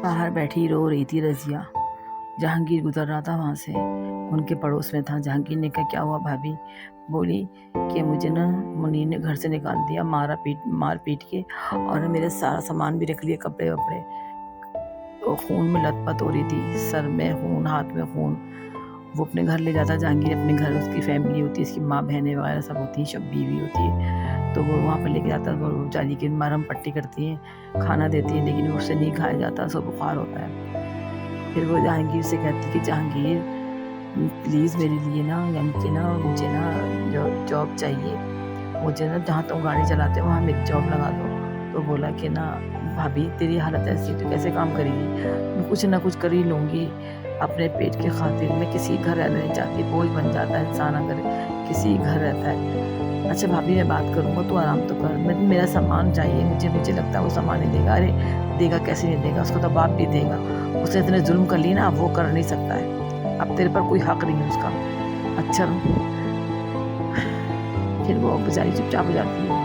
बाहर बैठी रो रही थी रज़िया। जहांगीर गुजर रहा था वहाँ से, उनके पड़ोस में था। जहांगीर ने कहा, क्या हुआ भाभी? बोली कि मुझे ना मुनीर ने घर से निकाल दिया मार पीट के, और मेरे सारा सामान भी रख लिया, कपड़े वपड़े। वो खून में लथपथ हो रही थी, सर में खून, हाथ में खून। वो अपने घर ले जाता जहांगीर, अपने घर उसकी फैमिली होती है, इसकी माँ बहनें वगैरह सब होती हैं, सब बीवी होती है, तो वो वहाँ पर लेके जाता है। वो बेचारी की मरहम पट्टी करती हैं, खाना देती है, लेकिन उससे नहीं खाया जाता, उसको बुखार होता है। फिर वो जहांगीर से कहती कि जहांगीर प्लीज़ मेरे लिए ना, मुझे ना जॉब चाहिए, मुझे ना जहाँ तुम गाड़ी चलाते हो वहाँ मेरी जॉब लगा दो। तो बोला कि ना भाभी तेरी हालत ऐसी तो कैसे काम करेगी, मैं कुछ ना कुछ कर ही लूँगी अपने पेट के खातिर। मैं किसी घर रहना नहीं चाहती, बोझ बन जाता है इंसान अगर किसी घर रहता है। अच्छा भाभी मैं बात करूँगा, तू आराम तो कर, मेरा सामान चाहिए, मुझे लगता है वो सामान नहीं देगा। अरे देगा कैसे नहीं देगा, उसको तो बाप भी देगा, उसने इतने जुल्म कर लिए ना, अब वो कर नहीं सकता है, अब तेरे पर कोई हक नहीं है उसका। अच्छा फिर वो बेचारी चुपचाप हो जाती है।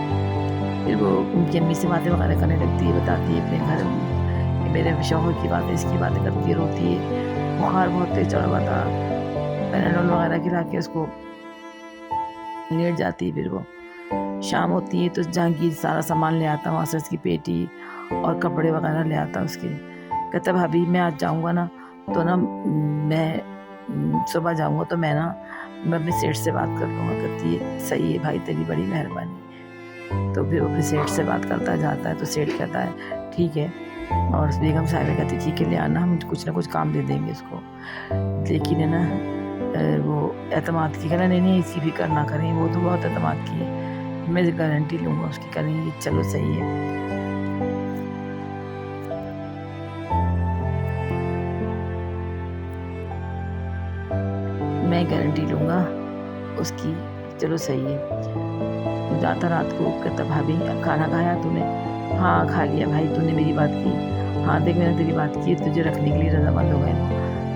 फिर वो उनकी अम्मी से बातें वगैरह करने लगती है, बताती है अपने घर कि मेरे शौहर की बातें, इसकी बातें करती है, रोती है। बुखार बहुत तेज चढ़ा हुआ था, पैराडोल वगैरह खिला के उसको लेट जाती है। फिर वो शाम होती है तो जहांगीर सारा सामान ले आता वहाँ से, उसकी पेटी और कपड़े वगैरह ले आता उसके। कहता भाभी मैं आज जाऊँगा ना, तो ना मैं सुबह जाऊँगा तो मैं अपने सेठ से बात कर लूँगा। कहती है सही है भाई, तेरी बड़ी मेहरबानी। तो फिर वो अपने सेठ से बात करता जाता है, तो सेठ कहता है ठीक है, और बेगम साहिबा कहती है ठीक है ले आना, हम कुछ ना कुछ काम दे देंगे इसको। लेकिन है ना वो एतमाद की कहना, नहीं इसकी फिक्र ना करें, वो तो बहुत एतमाद की है, मैं गारंटी लूँगा उसकी, करेंगे चलो सही है। मैं गारंटी लूँगा उसकी, चलो सही है। जाता रात को, कहता भाभी खाना खाया तूने? हाँ खा लिया भाई, तूने मेरी बात की? हाँ देख मैंने तेरी बात की, तुझे रखने के लिए रजामंद हो गए,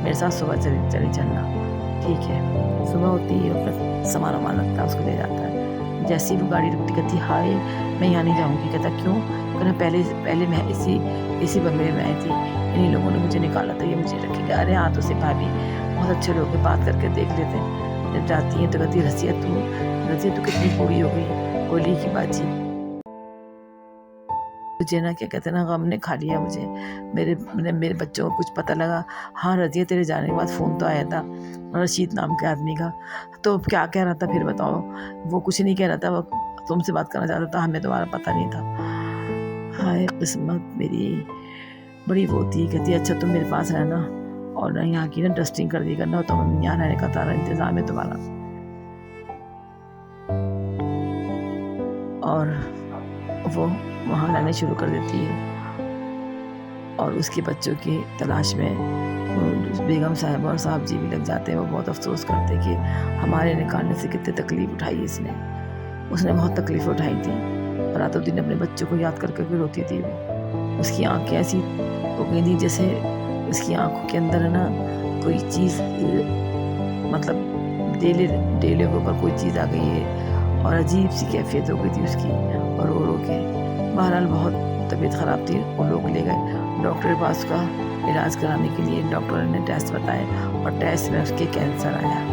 मेरे साथ सुबह चली चलना। ठीक है। सुबह होती है, अपना सामान वामान रखता है, उसको ले जाता है। जैसे ही वो गाड़ी रुकती, कहती हाय मैं यहाँ नहीं जाऊँगी। कहता क्यों? कहना पहले मैं इसी बंगले में आई थी, इन्हीं लोगों ने मुझे निकाला था, ये मुझे रखेगा। अरे हाँ तो से भाभी बहुत अच्छे लोग हैं, बात करके देख लेते हैं। जब जाती हैं तो कहती रसिया तू कितनी बूढ़ी हो गई? बोली की बाजी मुझे ना क्या कहते ना, गम ने खा लिया मुझे, मेरे बच्चों को कुछ पता लगा। हाँ रजिया तेरे जाने के बाद फ़ोन तो आया था रशीद नाम के आदमी का, तो क्या कह रहा था फिर बताओ? वो कुछ नहीं कह रहा था, वो तुमसे बात करना चाहता था, हमें तुम्हारा पता नहीं था। हाय किस्मत मेरी बड़ी वो थी। कहती अच्छा तुम मेरे पास रहना, और ना यहाँ की ना डस्टिंग कर दी करना, तो यहाँ रहने का सारा इंतज़ाम है तुम्हारा। और वो वहाँ रहने शुरू कर देती है, और उसके बच्चों की तलाश में बेगम साहब और साहब जी भी लग जाते हैं। वो बहुत अफसोस करते कि हमारे निकालने से कितनी तकलीफ़ उठाई उसने बहुत तकलीफ़ उठाई थी। रातों दिन अपने बच्चों को याद करके रोती थी वो। उसकी आँखें ऐसी हो गई थी जैसे उसकी आँखों के अंदर है ना कोई चीज़, मतलब डेले के ऊपर कोई चीज़ आ गई है, और अजीब सी कैफियत हो गई थी उसकी, और रो के। बहरहाल बहुत तबीयत ख़राब थी, वो लोग ले गए डॉक्टर के पास का इलाज कराने के लिए। डॉक्टर ने टेस्ट बताए, और टेस्ट में उसके कैंसर आया।